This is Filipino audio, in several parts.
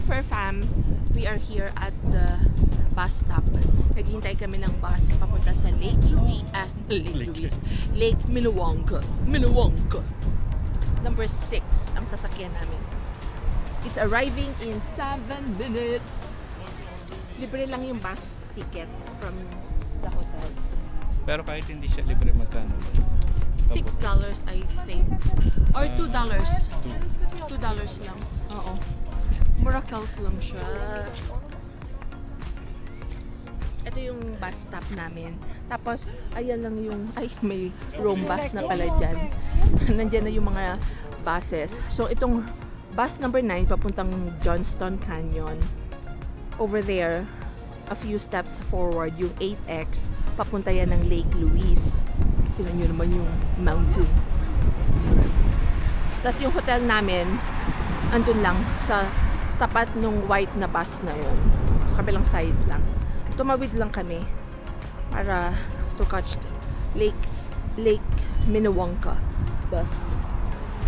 Fur Fam, we are here at the bus stop. Naghihintay kami ng bus papunta sa Lake Minnewanka. Number 6 ang sasakyan namin. It's arriving in 7 minutes. Libre lang yung bus ticket from the hotel. Pero kahit hindi siya libre, magkano? $6 I think. Or $2. $2 lang. Oo. Miracles lang siya. Ito yung bus stop namin. Tapos, ayan lang yung, may roam bus na pala dyan. Nandyan na yung mga buses. So, itong bus number 9, papuntang Johnston Canyon. Over there, a few steps forward, yung 8X, papunta yan ng Lake Louise. Tingnan nyo naman yung mountain. Tapos yung hotel namin, andun lang sa tapat nung white na bus na yun. Sa kabilang side lang. Tumawid lang kami para to catch Lake Minnewanka bus.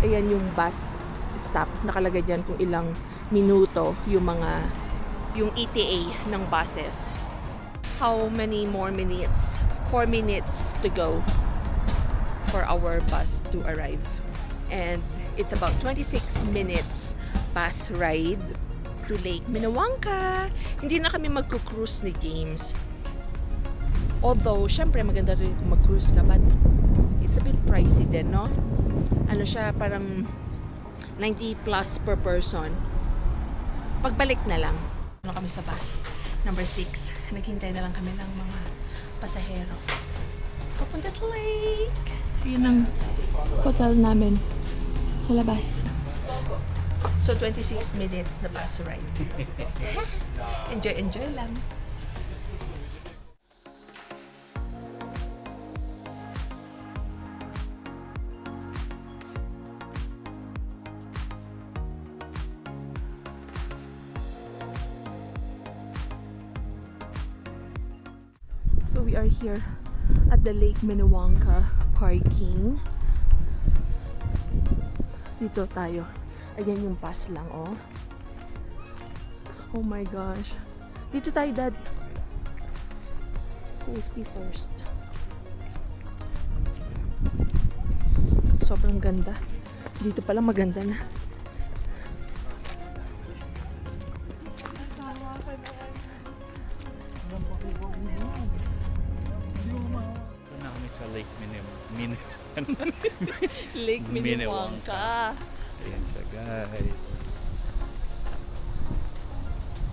Ayan yung bus stop. Nakalagay dyan kung ilang minuto yung ETA ng buses. How many more minutes? 4 minutes to go for our bus to arrive. And it's about 26 minutes bus ride to Lake Minnewanka. Hindi na kami magku-cruise ni James. Although, syempre maganda rin kung mag-cruise ka, but it's a bit pricey din, no? Ano siya, parang 90 plus per person. Pagbalik na lang. Ano kami sa bus. Number 6. Naghintay na lang kami ng mga pasahero. Papunta sa lake. Yun ang hotel namin sa labas. So, 26 minutes na bus ride. Enjoy lang. So we are here at the Lake Minnewanka parking. Dito tayo. Ayan yung bus lang, oh. Oh my gosh. Dito tayo, Dad. Safety first. Sobrang ganda. Dito pala maganda na. Sa Lake Lake Minnewanka. Ayan siya, guys.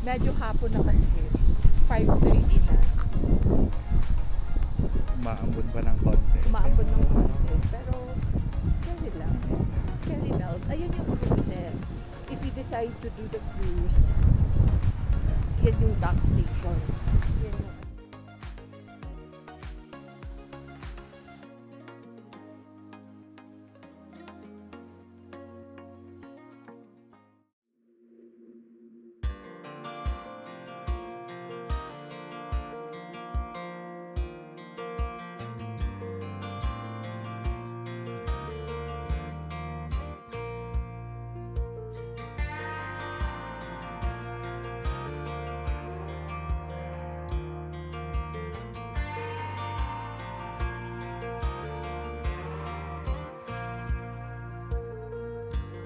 Medyo hapon na kasi. 5:30 na. Umaambon pa ng konti. Umaambon ng konti. Pero, carry lang. Carry bells. Ayan yung cruises. If you decide to do the cruise, yan yung dock station. Yan yung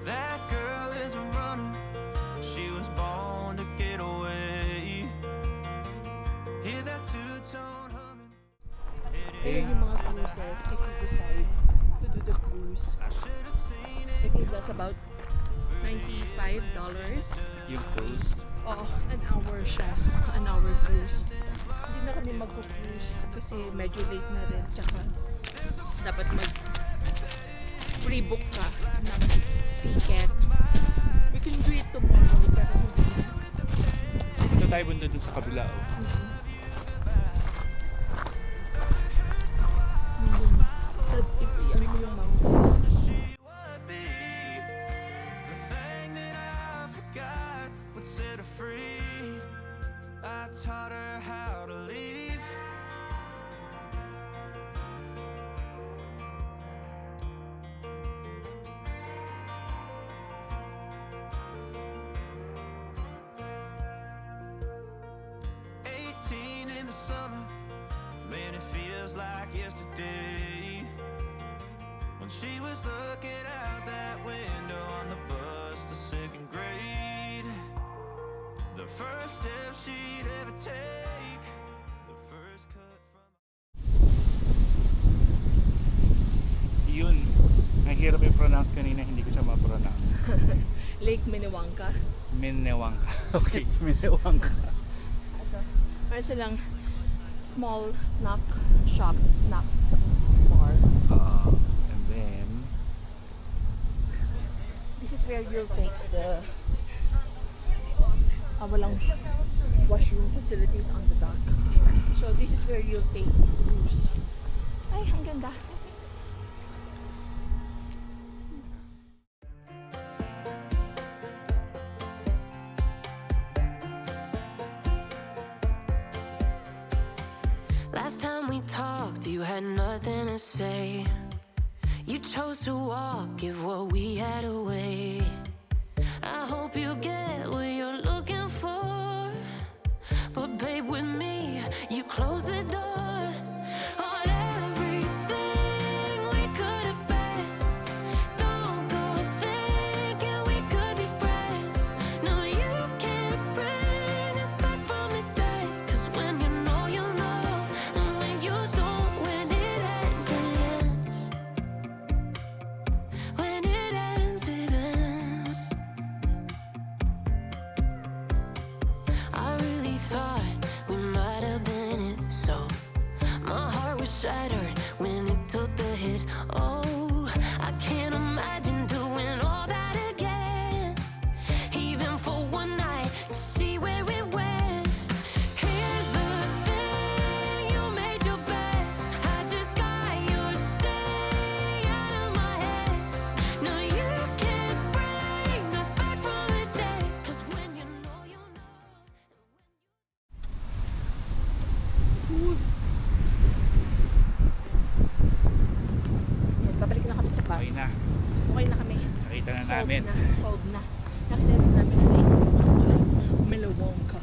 That girl is a runner. She was born to get away. Hear that two-tone humming. Ayan yung mga cruises if you decide to do the cruise. I should have seen it. I think that's about $95. Yung cruise. Oo, an hour siya. An hour cruise. Hindi na kami magpo-cruise kasi medyo late na rin. Tsaka dapat pre-book ka ng ticket. We can do it tomorrow pero hindi na. Ito tayo bunda dun sa kabila, oh. Ano mo yung mountain? She would be the thing that I forgot would set her free. I taught her how to leave. in the summer. Man, it feels like yesterday when she was looking out that window on the bus to second grade. The first step she'd ever take, the first cut from... Yun. Ang hirap i-pronounce kanina, hindi ko siya ma-pronounce. Lake Minnewanka. Minnewanka. Okay, Minnewanka. Meron silang small snack shop, snack bar. And then, This is where you'll take the walang washroom facilities on the dock. So this is where you'll take cruise. Ay, ang ganda. Last time we talked, you had nothing to say. You chose to walk, give what we had away. I hope you get what you're looking for. But babe, with me, you close the door on everything we could have been. Don't go thinking we could be friends. No, you can't bring us back from the dead. 'Cause when you know, you know. And when you don't, when it ends, it ends. When it ends, it ends. I really thought we might have been it, so my heart was shattered when it took the hit. Oh, I can't imagine doing all that again, even for one night to see where it went. Here's the thing, you made your bed, I just got your stay out of my head. No, you can't bring us back from the dead, 'cause when you know, you know. Yan, babalik na kami sa bus. okay na. Okay na kami. Nakita na Solved namin. na. Solved na. Nakita na namin ang lake. Minnewanka.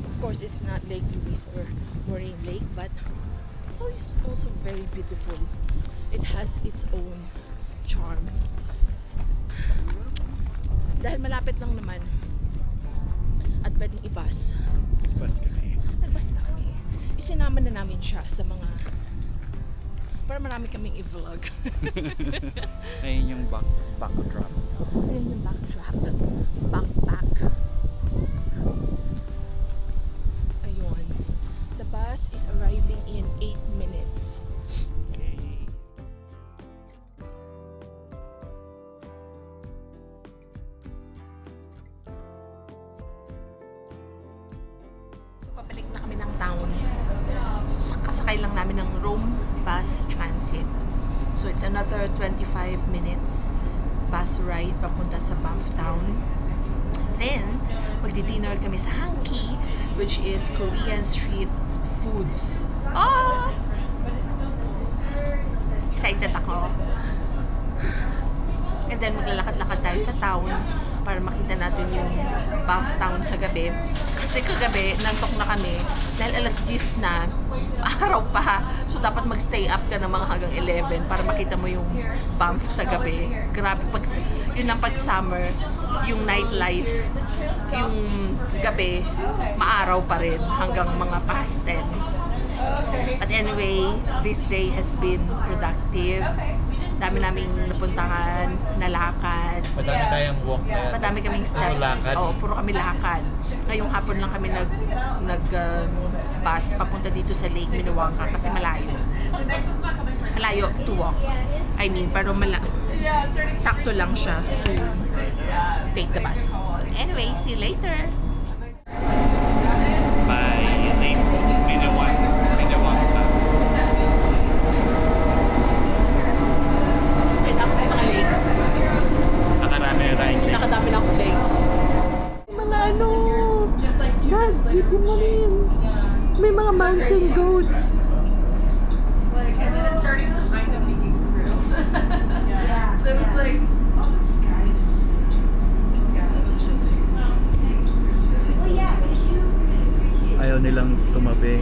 Of course, it's not Lake Louise or Moraine Lake, but it's also very beautiful. It has its own charm. Dahil malapit lang naman at pwedeng i-bus. Bus kami. Nagbas na kami. Isinama na namin siya sa mga para marami kaming i-vlog. Ayun yung backdrop. Ayan yung backdrop. Backpack. Ayun. The bus is arriving in 8 minutes. Okay. Papalik na kami ng town. Kasakay lang namin ng Rome Bus Transit. So it's another 25 minutes bus ride papunta sa Banff Town. Then, magdi-dinner kami sa Hanky, which is Korean street foods. Oh! Excited ako. And then, maglalakad-lakad tayo sa town para makita natin yung Banff Town sa gabi. Kasi kagabi, nantok na kami dahil alas 10 na, araw pa. So, dapat magstay up ka ng mga hanggang 11 para makita mo yung Banff sa gabi. Grabe, yun lang pag summer, yung nightlife, yung gabi, maaraw pa rin hanggang mga past 10. But anyway, this day has been productive. Dami naming napuntahan, nalakad. Madami tayong walk na yan. Madami kaming steps. Puro lakad. Oo, puro kami lakad. Ngayong hapon lang kami bus papunta dito sa Lake Minnewanka kasi malayo. Malayo to walk. I mean, pero sakto lang siya to take the bus. Anyway, see you later. By Lake Minnewanka. Wait ako sa mga lakes. Nakarami na tayong lakes. Nakadami na akong lakes. Mga Dad, video mo rin. May mga mountain goats. Like, and then it started kind of peeking through. Yeah. So it's like, all the skies are just, yeah, it was really. Well, yeah, because you nilang tumabi.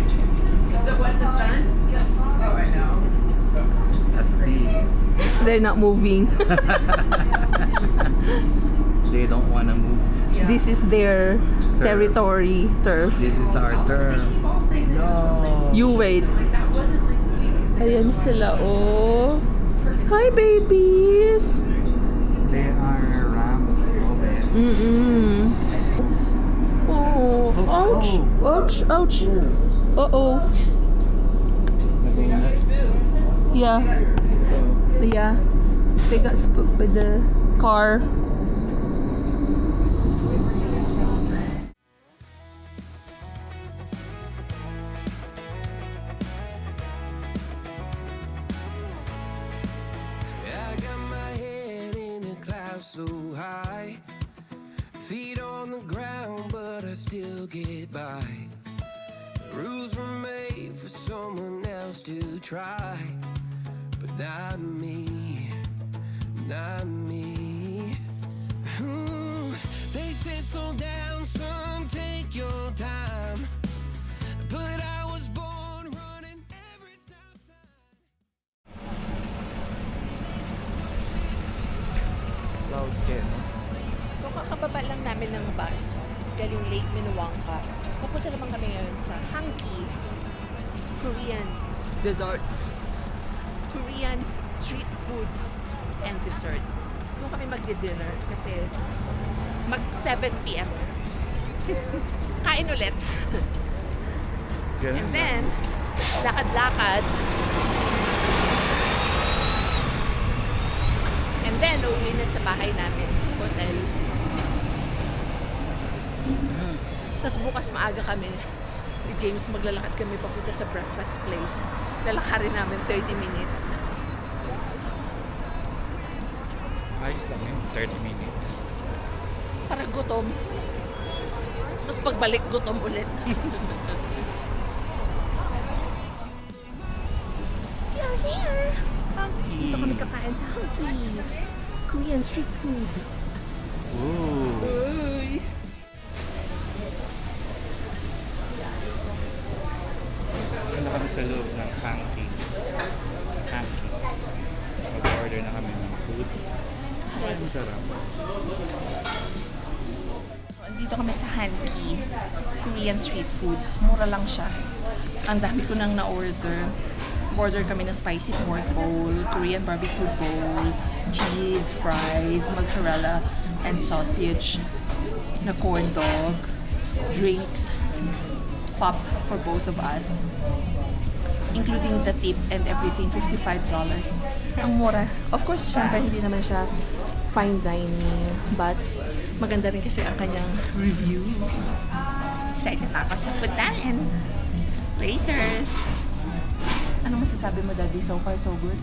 The what? The sun? Oh, I know. Astig. They're not moving. They don't wanna move. Yeah. This is their territory, turf. This is our turf. Keep all saying that. No. You wait. Like that wasn't like the biggest thing. Ayan sila, oh. Hi, babies! They are rams. Mm-mm. Oh, ouch! Ouch! Ouch! Uh-oh. Yeah. Yeah. They got spooked by the car. I got my head in the clouds so high, feet on the ground, but I still get by. The rules were made for someone else to try, but not me, not me. They say slow down, son, take your time, but I was born running every stop sign. Cloud skin. So kakababa lang namin ng bus galing Lake Minnewanka. Pupunta naman kami ngayon sa Hanki Korean dessert. Korean street foods and dessert. Doon kami magdi-dinner kasi mag 7 p.m. Kain ulit. Ganun And lang. then, lakad-lakad. And then, uuwi na sa bahay namin, sa hotel. Tapos bukas maaga kami. Ni James, maglalakad kami papunta sa breakfast place. Lalakarin namin 30 minutes. Ayos lang yun, 30 minutes. Para gutom. Tapos pagbalik, gutom ulit. We are here! Dito kami kakain sa Hanki. Korean street food. Ooh. Uy! Ano kami sa loob ng Hanki. Hanki. Mag-order na kami ng food. Ay, masarap. Andito kami sa Hanki, Korean street foods. Mura lang siya. Ang dami ko nang na-order. Order kami ng spicy pork bowl, Korean barbecue bowl, cheese, fries, mozzarella, and sausage, na corn dog, drinks, pop for both of us, including the tip and everything, $55. Ang mura. Of course, syempre, hindi naman siya fine dining, but maganda rin kasi ang kanyang review. Excited na ako sa food natin. Laters! Ano masasabi mo, Daddy? So far, so good?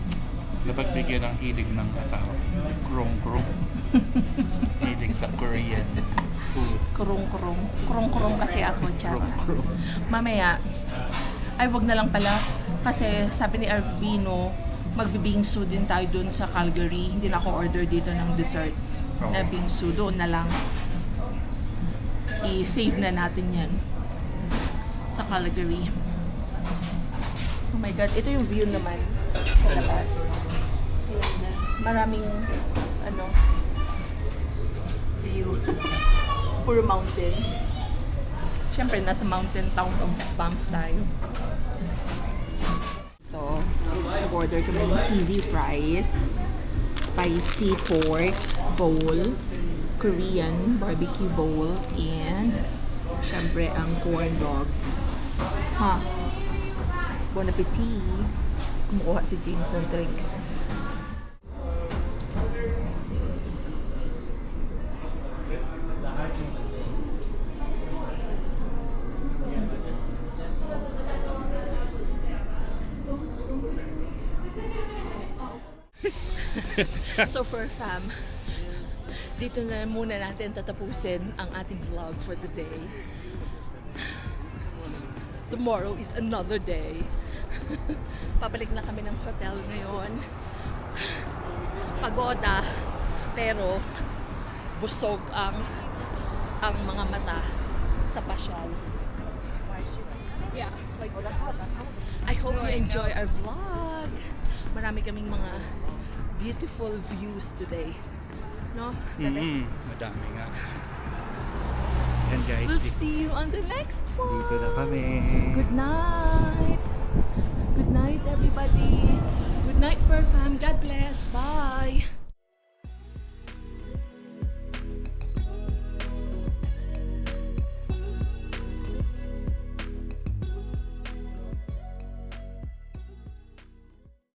Dapat bigyan ng hilig ng asawa. Krong-krong. Hilig sa Korean food. Kurong-kurong. Kurong-kurong kasi ako, Chara. Krong-krong. Mamaya, ay wag na lang pala. Kasi sabi ni Arbino, magbibingsu din tayo dun sa Calgary. Hindi na ako order dito ng dessert na bingsu. Doon na lang. I-save na natin yan sa Calgary. Oh my God, ito yung view naman sa labas. Ayan. Maraming view. Puro mountains. Siyempre, nasa mountain town of Banff tayo. Ito, nag-order kami ng cheesy fries, spicy pork bowl, Korean barbecue bowl, and siyempre ang corn dog. Bon appetit! Kumukuha si James ng drinks. So for fam, dito na muna natin tatapusin ang ating vlog for the day. Tomorrow is another day. Pabalik na kami ng hotel ngayon. Pagoda, pero busog ang mga mata sa pasyal. Yeah, like I hope No, you I enjoy know. our vlog. Marami kaming mga beautiful views today. No? Madami nga. Yan guys, We'll see you on the next one. dito na kami. Good night. Good night, everybody. Good night, Fur Fam. God bless. Bye.